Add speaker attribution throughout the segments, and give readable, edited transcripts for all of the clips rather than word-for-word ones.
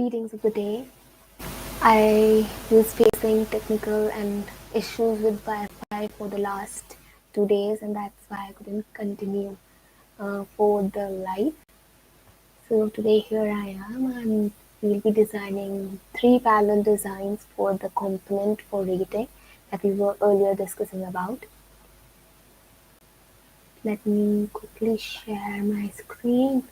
Speaker 1: Greetings of the day. I was facing technical and issues with Wi-Fi for the last 2 days, and that's why I couldn't continue for the live. So today here I am, and we'll be designing 3 parallel designs for the component for rating that we were earlier discussing about. Let me quickly share my screen.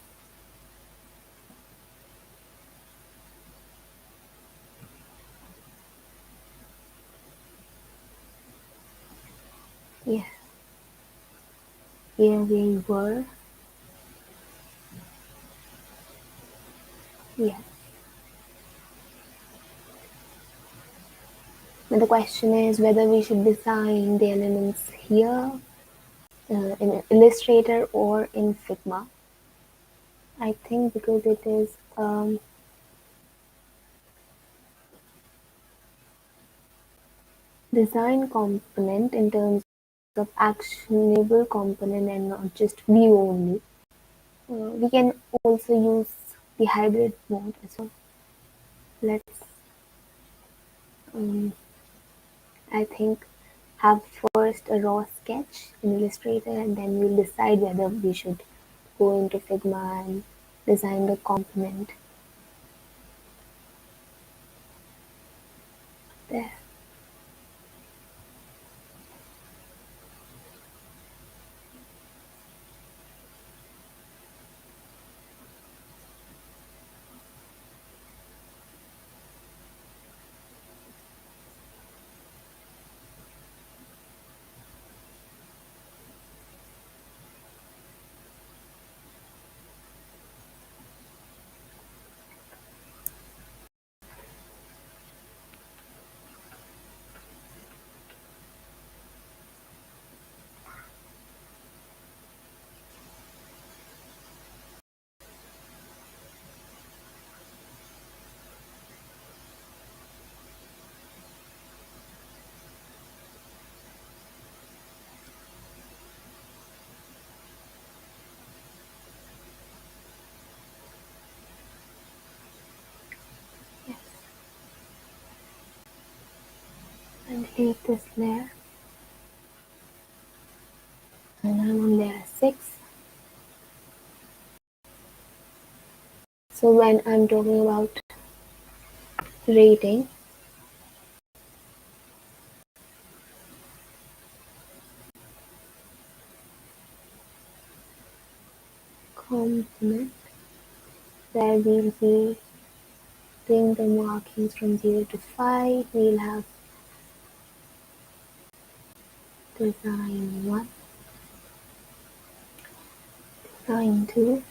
Speaker 1: Yes, here we were. Yes. Now the question is whether we should design the elements here in Illustrator or in Figma. I think because it is design component in terms of actionable component and not just view only. We can also use the hybrid mode as well. Let's, um, I think, have first a raw sketch in Illustrator, and then we'll decide whether we should go into Figma and design the component there. Yes, and delete this layer, and I'm on layer 6. So when I'm talking about rating, component, where we'll be doing the markings from 0 to 5, we'll have design 1, design 2,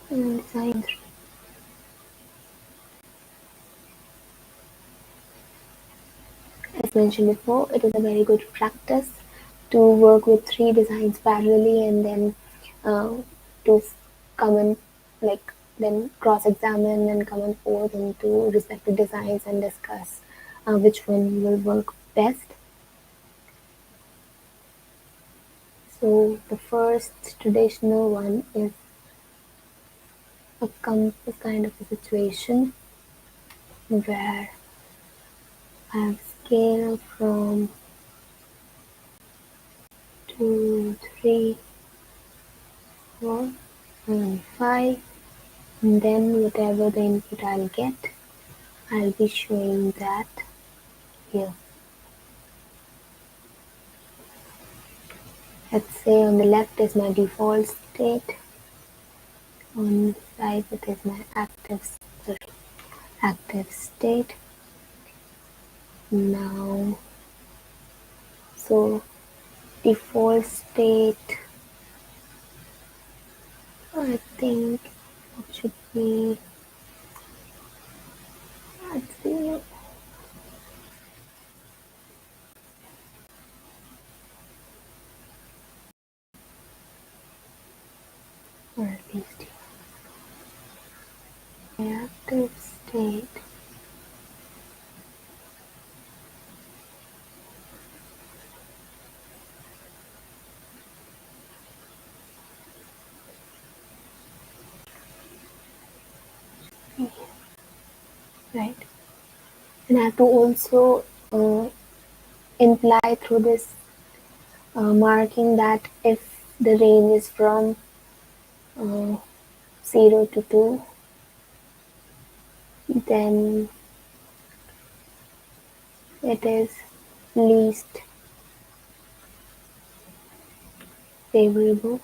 Speaker 1: and design 3. As mentioned before, it is a very good practice to work with 3 designs parallelly and then uh, to come and like then cross-examine and come and forth into respective designs and discuss which one will work best. So the first traditional one is a compass kind of a situation where I have scale from 2, 3, 4, and 5, and then whatever the input I'll get, I'll be showing that here. Let's say on the left is my default state, on the side it is my active state. Now, so default state, I think it should be, let's see, or at least my active state. right? And I have to also imply through this marking that if the range is from uh, 0 to 2, then it is least favorable.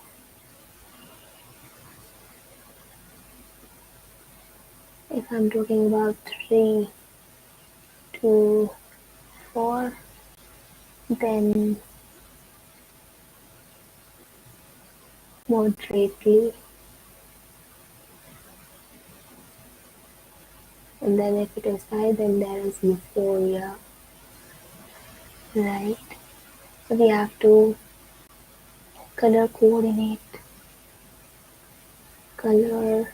Speaker 1: If I'm talking about 3 to 4, then moderately, and then if it is 5, then there is euphoria, right? So we have to color coordinate, color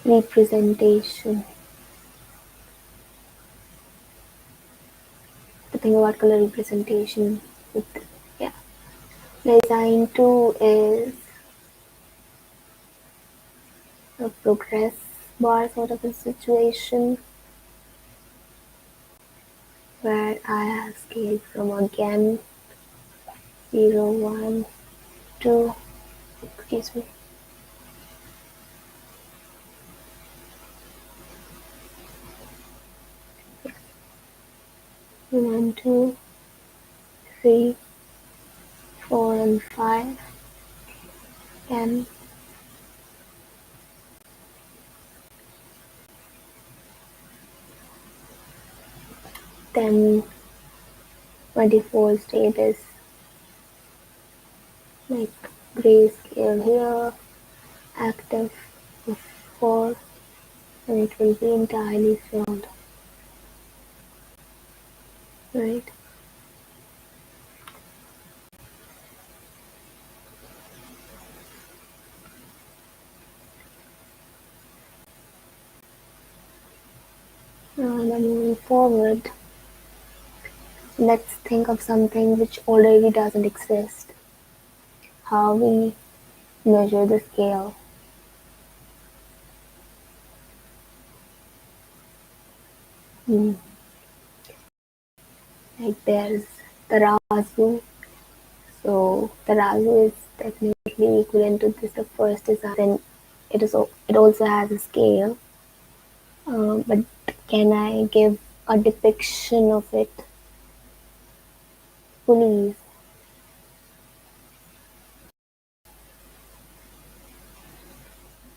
Speaker 1: representation. The thing about color representation with, yeah. Design 2 is a progress bar sort of a situation where I have scaled from again 0, 1, 2, excuse me, 1, 2, 3, 4, and 5, and then my default state is like grayscale here, active 4, and it will be entirely filled, right? Now then moving forward, let's think of something which already doesn't exist. How we measure the scale. Hmm. Like there's Tarazu. So Tarazu is technically equivalent to this, the first design. Then it also has a scale. But can I give a depiction of it? Please.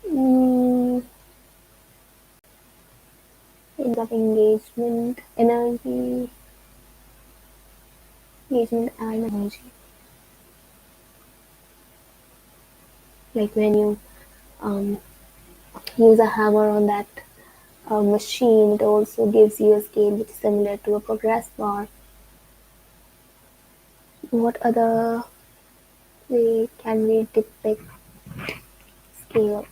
Speaker 1: Mm, in of engagement, engagement and energy. Like when you um, use a hammer on that machine, it also gives you a scale which is similar to a progress bar. What other way can we depict scale?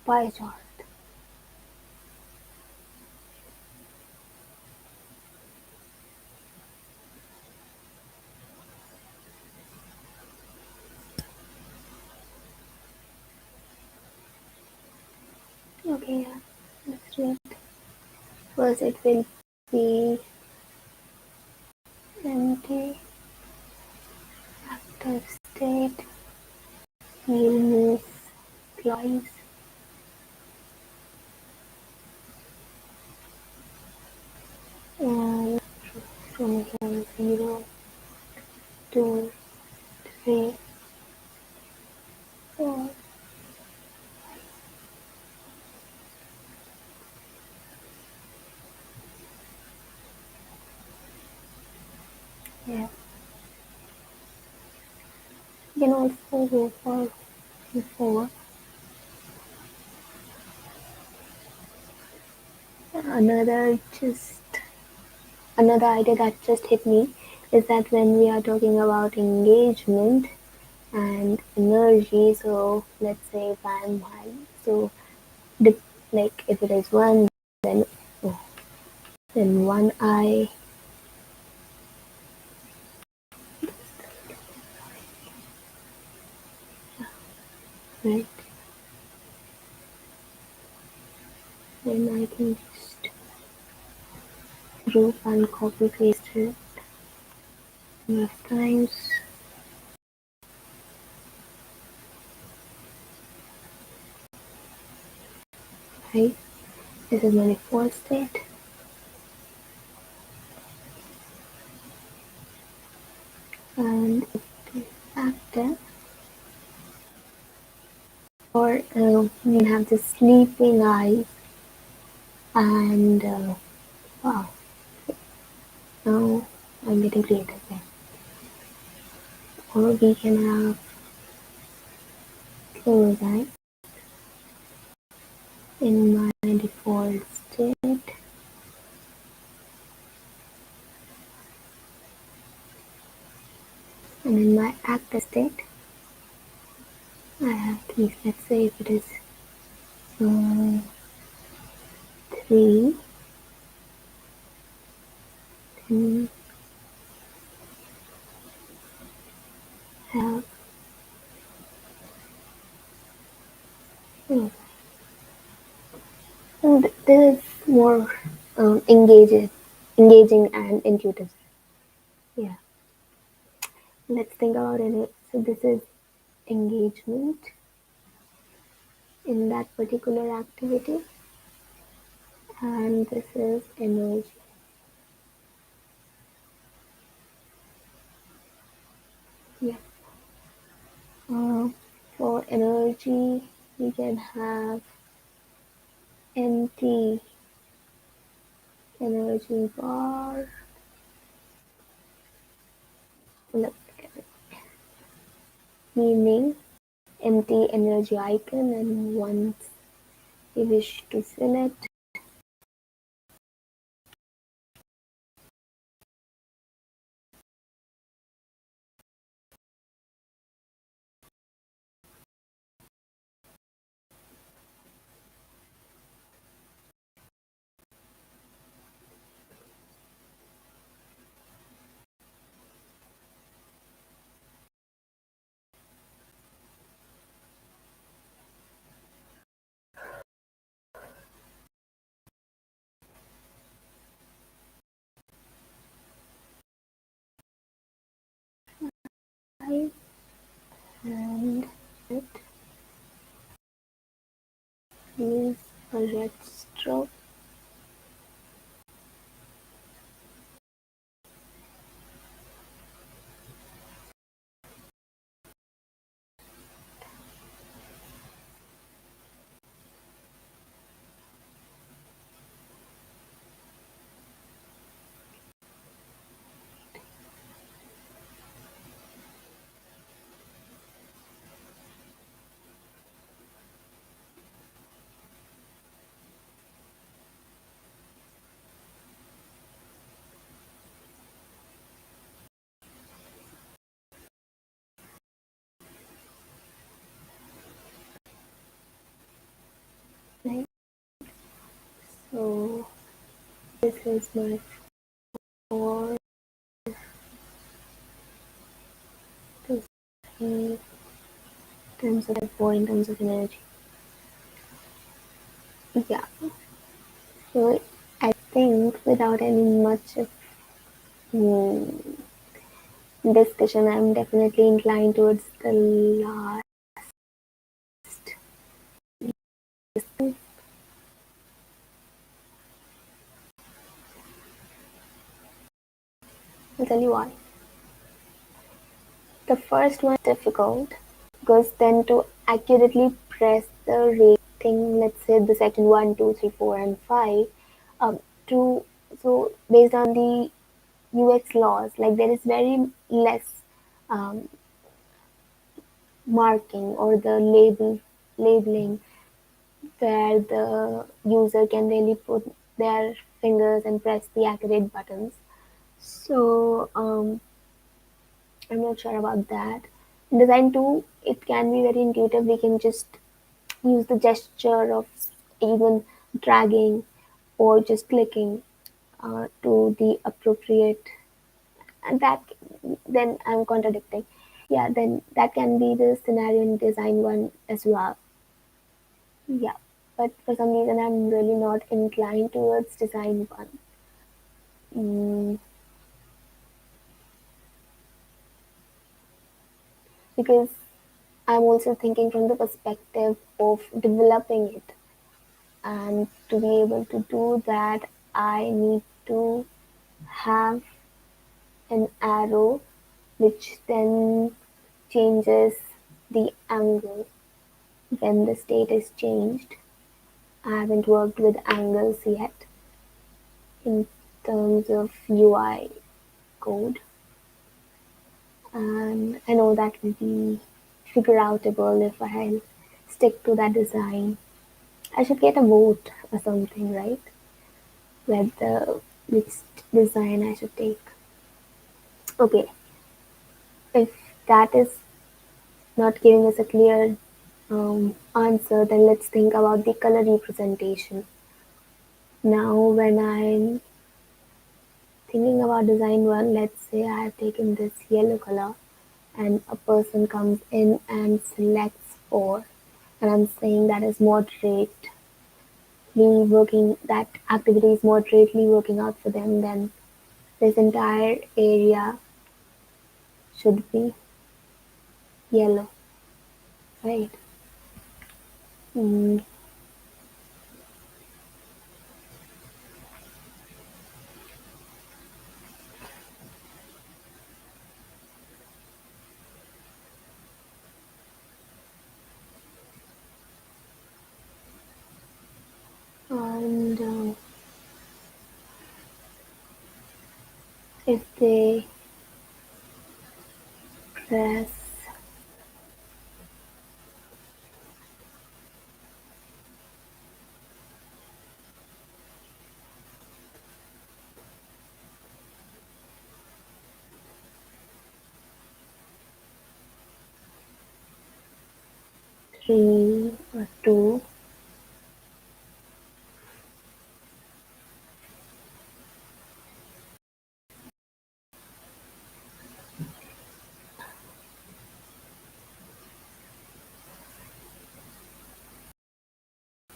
Speaker 1: Pie chart. Okay, yeah, let's do it. First, it will be empty, active state, we'll move clockwise, and from here 0, 2, 3, 4. Yeah, you can also go for 4. Another just Another idea that just hit me is that when we are talking about engagement and energy, so let's say if I'm high, so the, like if it is 1, then oh, then 1 I right? Then I can just group and copy paste it enough times. Right? This is my default state, and it is active. Or we can have the sleeping eyes, and wow, now I'm getting creative there. Or we can have close eyes in my default state, and in my active state, I have keys. Let's say if it is uh, 3, then have close. And this is more engaging and intuitive. Yeah, let's think about it. So this is engagement in that particular activity, and this is energy. Yeah. Uh, for energy, we can have empty energy bar. Look, meaning empty energy icon, and once we wish to fill it, I and it use a red stroke. Right? So this is my four to three terms of four in terms of energy. Yeah. So I think without any much of mm, discussion, I'm definitely inclined towards the last. I'll tell you why. The first one is difficult because then to accurately press the rating, let's say the section 1, 2, 3, 4, and 5, um, to so based on the UX laws, like there is very less um, marking or the labeling where the user can really put their fingers and press the accurate buttons. So I'm not sure about that. In design 2, it can be very intuitive. We can just use the gesture of even dragging or just clicking to the appropriate, and that then I'm contradicting. Yeah, then that can be the scenario in design one as well. Yeah, but for some reason I'm really not inclined towards design one. Mm, because I'm also thinking from the perspective of developing it. And to be able to do that, I need to have an arrow which then changes the angle when the state is changed. I haven't worked with angles yet in terms of UI code, and I know that will be figure outable if I stick to that design. I should get a vote or something, right? Whether which design I should take. Okay, if that is not giving us a clear answer, then let's think about the color representation. Now, when I'm thinking about design one, let's say I have taken this yellow color and a person comes in and selects 4, and I'm saying that is moderately working, that activity is moderately working out for them, then this entire area should be yellow, right? Mm, and if they press 3 or 2,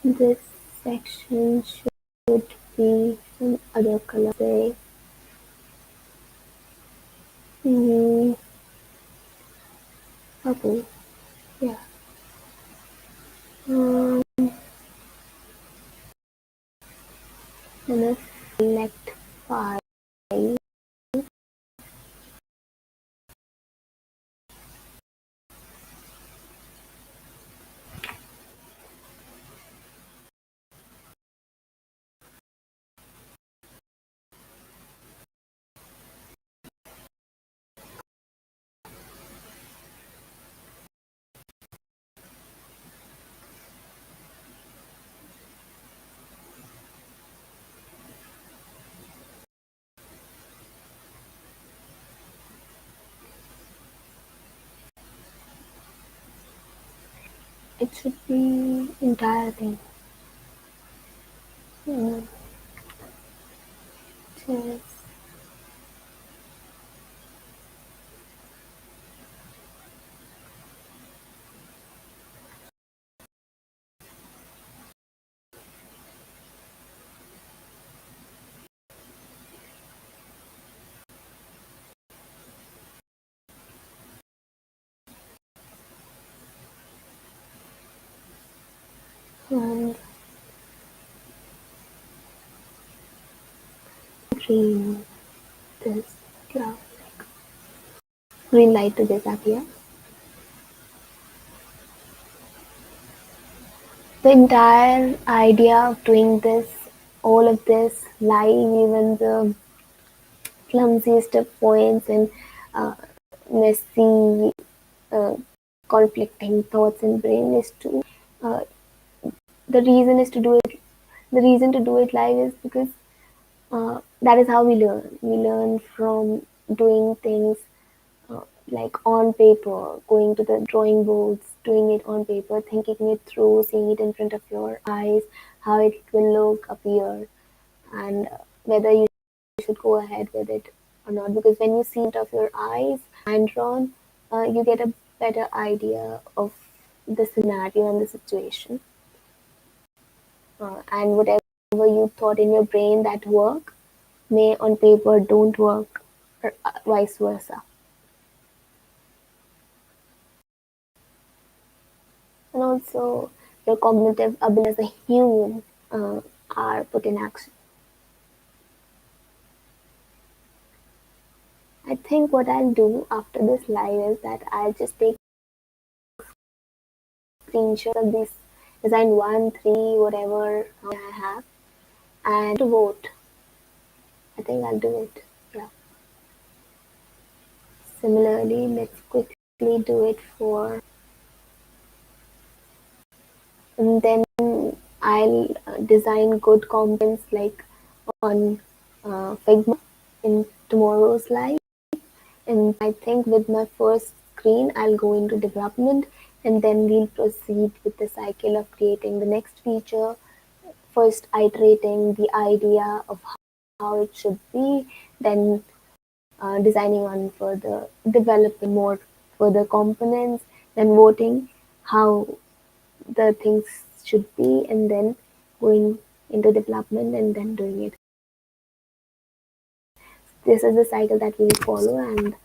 Speaker 1: this section should be some other color, say mm, purple. Yeah. Um, and I select 5, it should be entire thing. Mm, just, and green, this cloud, green light to disappear. The entire idea of doing this, all of this live, even the clumsiest of points and uh, messy, uh, conflicting thoughts in brain is to uh, the reason is to do it. The reason to do it live is because that is how we learn. We learn from doing things like on paper, going to the drawing boards, doing it on paper, thinking it through, seeing it in front of your eyes, how it will look, appear, and whether you should go ahead with it or not. Because when you see it of your eyes, hand drawn, you get a better idea of the scenario and the situation. And whatever you thought in your brain that work may on paper don't work, or vice versa. And also, your cognitive abilities as a human uh, are put in action. I think what I'll do after this live is that I'll just take screenshots of this design 1, 3, whatever I have, and to vote. I think I'll do it. Yeah. Similarly, let's quickly do it for, and then I'll design good components like on Figma in tomorrow's live. And I think with my first screen, I'll go into development and then we'll proceed with the cycle of creating the next feature, first iterating the idea of how it should be, then designing on further, developing more further components, then voting how the things should be, and then going into development and then doing it. This is the cycle that we will follow, and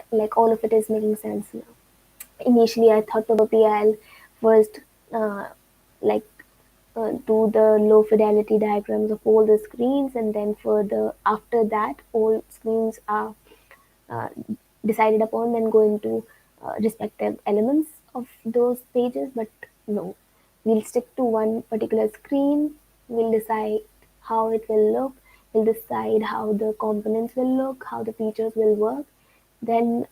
Speaker 1: like all of it is making sense now. Initially, I thought probably I'll first uh, like do the low fidelity diagrams of all the screens, and then further after that, all screens are uh, decided upon, then go into respective elements of those pages. But no, we'll stick to one particular screen. We'll decide how it will look. We'll decide how the components will look, how the features will work. Then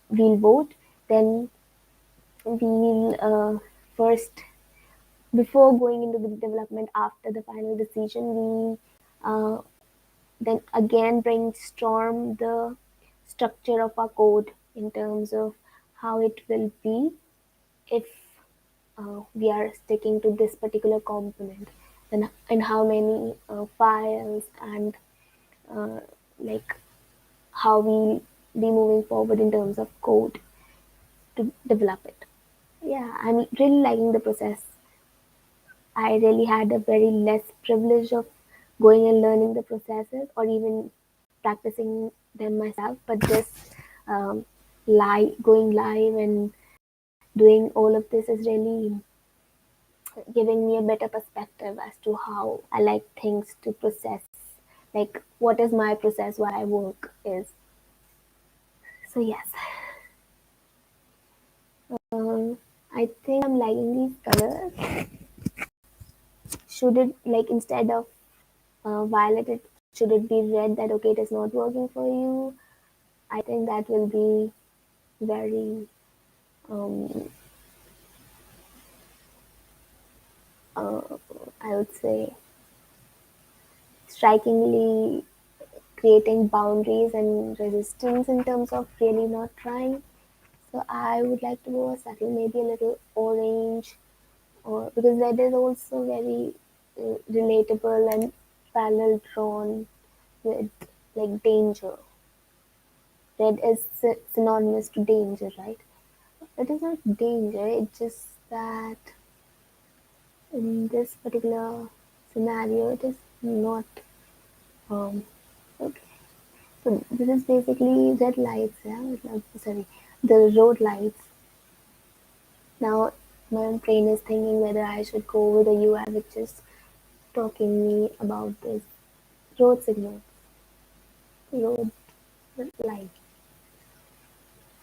Speaker 1: we'll vote. Then we'll first, before going into the development, after the final decision, we then again brainstorm the structure of our code in terms of how it will be if we are sticking to this particular component, and how many files, and uh, like how we be moving forward in terms of code to develop it. Yeah, I'm really liking the process. I really had a very less privilege of going and learning the processes or even practicing them myself, but this going live and doing all of this is really giving me a better perspective as to how I like things to process. Like, what is my process, what I work is. So, yes, um, I think I'm liking these colors. Should it, like, instead of violet, should it be red that okay, it is not working for you? I think that will be very, um, uh, I would say, strikingly creating boundaries and resistance in terms of really not trying. So I would like to go a subtle, maybe a little orange, or because red is also very relatable and parallel drawn with like danger. Red is synonymous to danger, right? It is not danger, it's just that in this particular scenario, it is not. Okay. So this is basically red lights, yeah. Sorry, the road lights. Now my brain is thinking whether I should go with a UI which is talking me about this road signal, road light.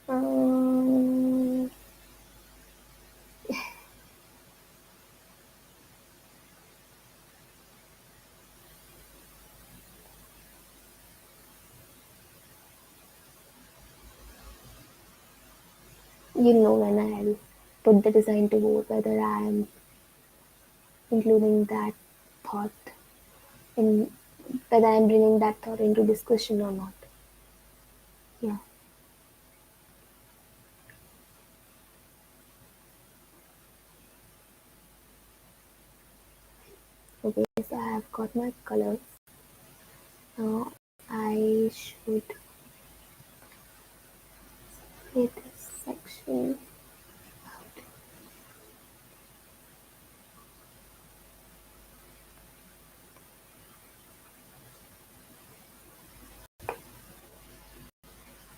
Speaker 1: Um, you know when I'll put the design to vote whether I am including that thought in, whether I'm bringing that thought into discussion or not. Yeah. Okay. So I have got my colors. Now I should create this. Hmm.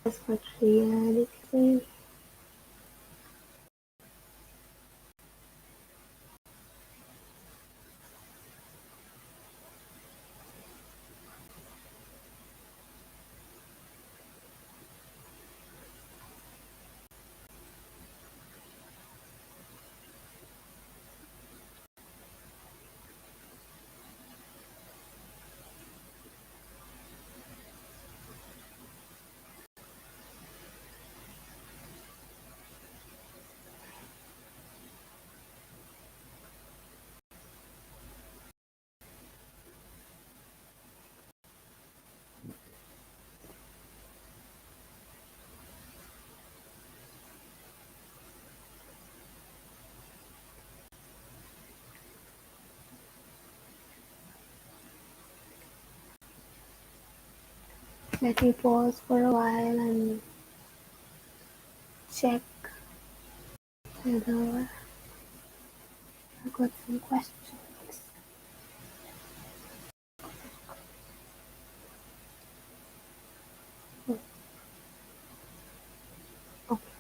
Speaker 1: As for reality, let me pause for a while and check whether I got some questions. Oh, okay.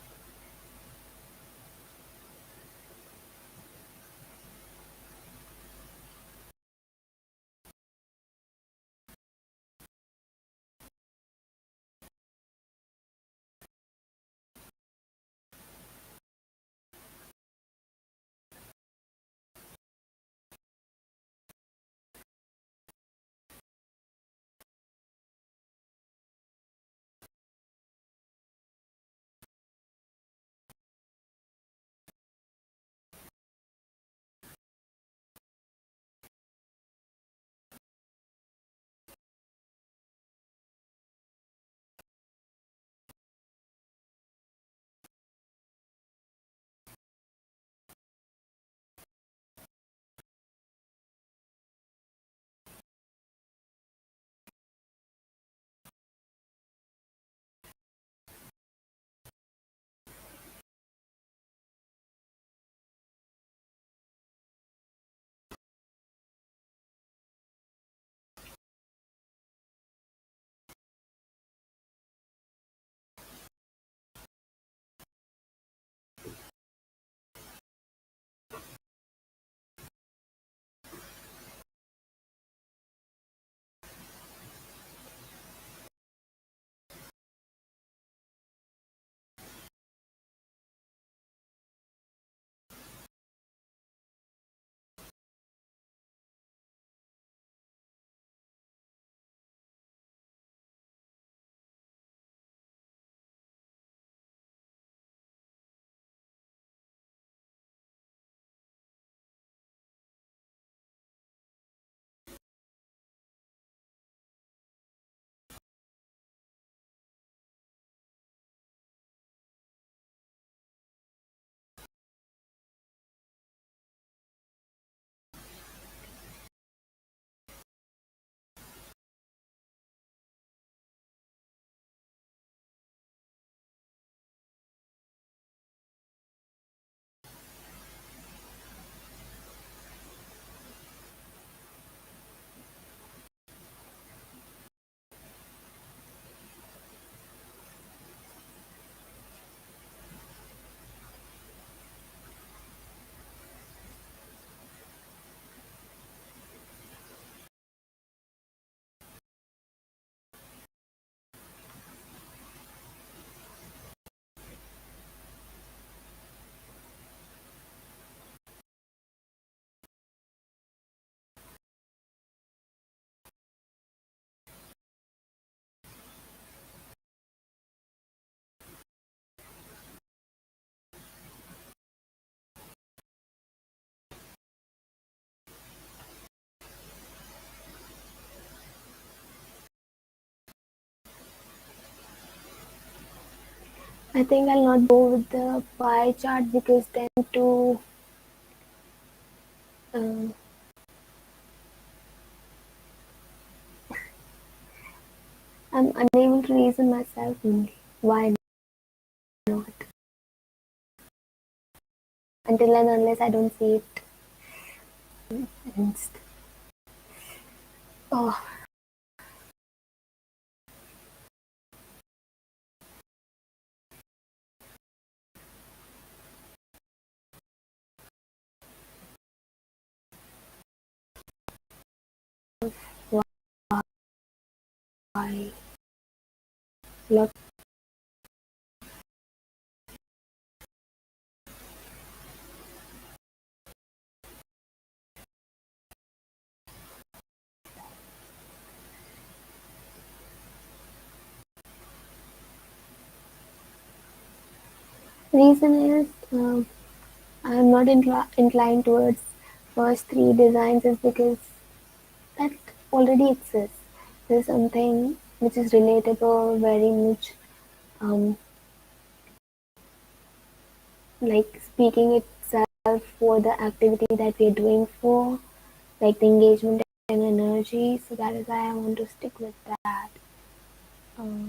Speaker 1: I think I'll not go with the pie chart because then too um, I'm unable to reason myself only. Why not? until and unless I don't see it. Oh, why? Look, reason is I'm not inclined towards first three designs is because that already exists. There's something which is relatable, very much um, like speaking itself for the activity that we're doing for, like the engagement and energy. So that is why I want to stick with that. Um,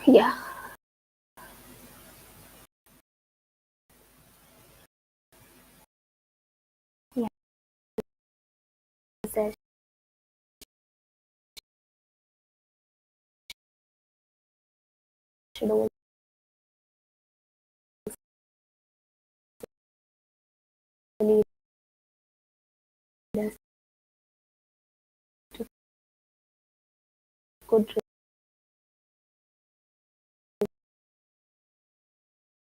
Speaker 1: Yeah, yeah. Said should also lead us to good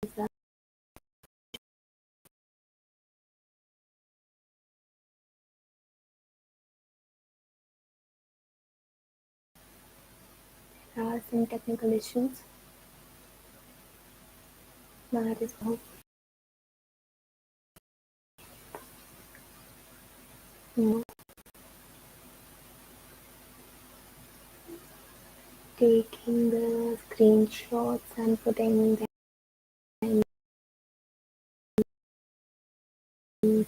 Speaker 1: results. There are some technical issues that is you taking the screenshots and putting them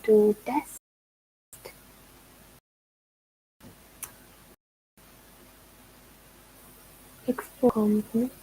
Speaker 1: to test export components.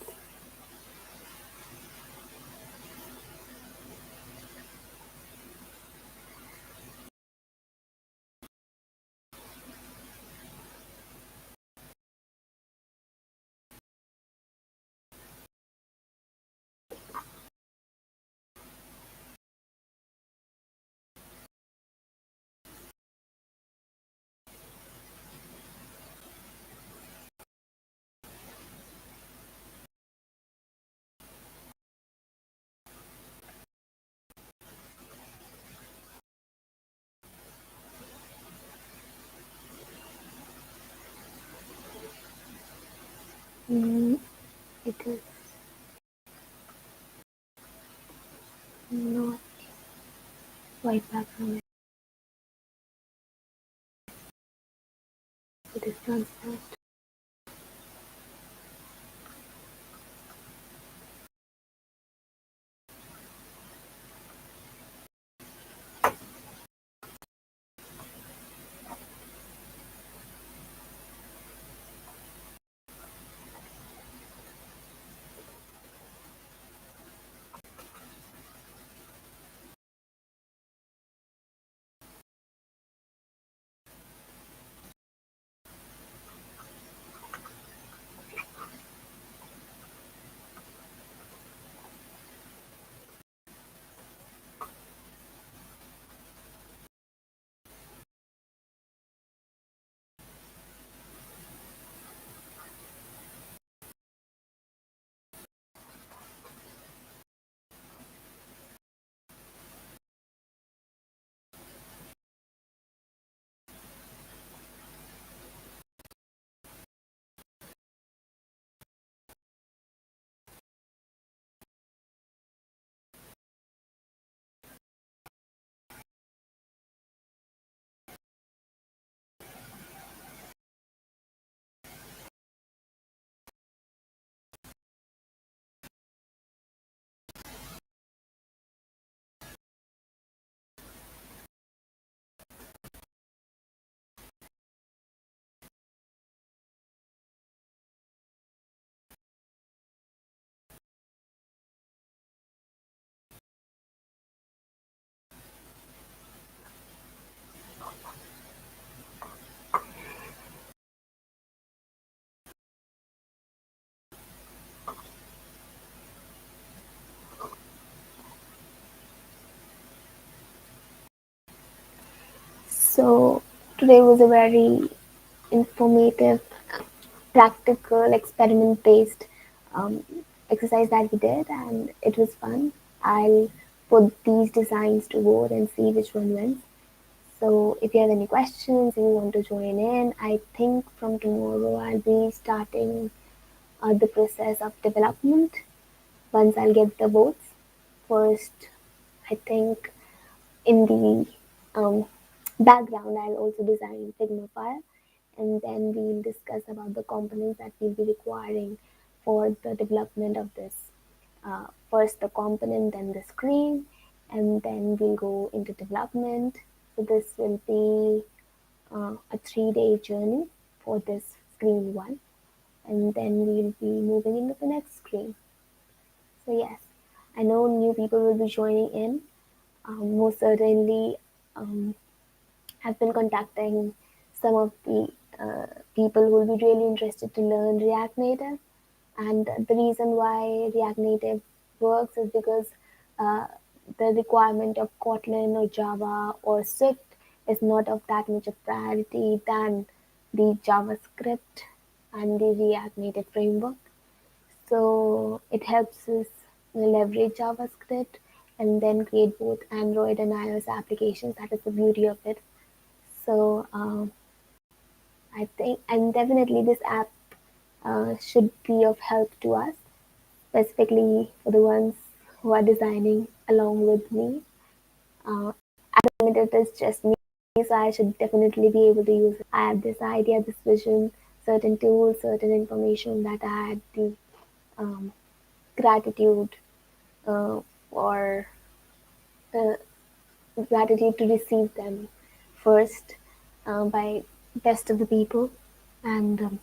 Speaker 1: Mm, it is not white background, it is transparent. So today was a very informative, practical, experiment based um, exercise that we did, and it was fun. I'll put these designs to vote and see which one wins. So, if you have any questions, if you want to join in, I think from tomorrow I'll be starting the process of development once I'll get the votes. First, I think in the background, I'll also design Figma file, and then we'll discuss about the components that we'll be requiring for the development of this. First, the component, then the screen, and then we'll go into development. So this will be a 3-day journey for this screen one. and then we'll be moving into the next screen. So yes, I know new people will be joining in. Most certainly, um, I've been contacting some of the people who will be really interested to learn React Native. And the reason why React Native works is because uh, the requirement of Kotlin or Java or Swift is not of that much of priority than the JavaScript and the React Native framework. So it helps us leverage JavaScript and then create both Android and iOS applications. That is the beauty of it. So I think, and definitely this app should be of help to us, specifically for the ones who are designing along with me. At the moment, it is just me, so I should definitely be able to use it. I have this idea, this vision, certain tools, certain information that I had the um, gratitude uh, or the gratitude to receive them first by best of the people, and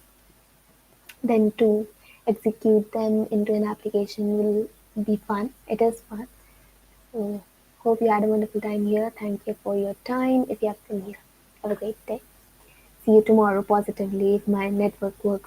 Speaker 1: then to execute them into an application will be fun. It is fun. So hope you had a wonderful time here. Thank you for your time. If you have been here, have a great day. See you tomorrow positively if my network works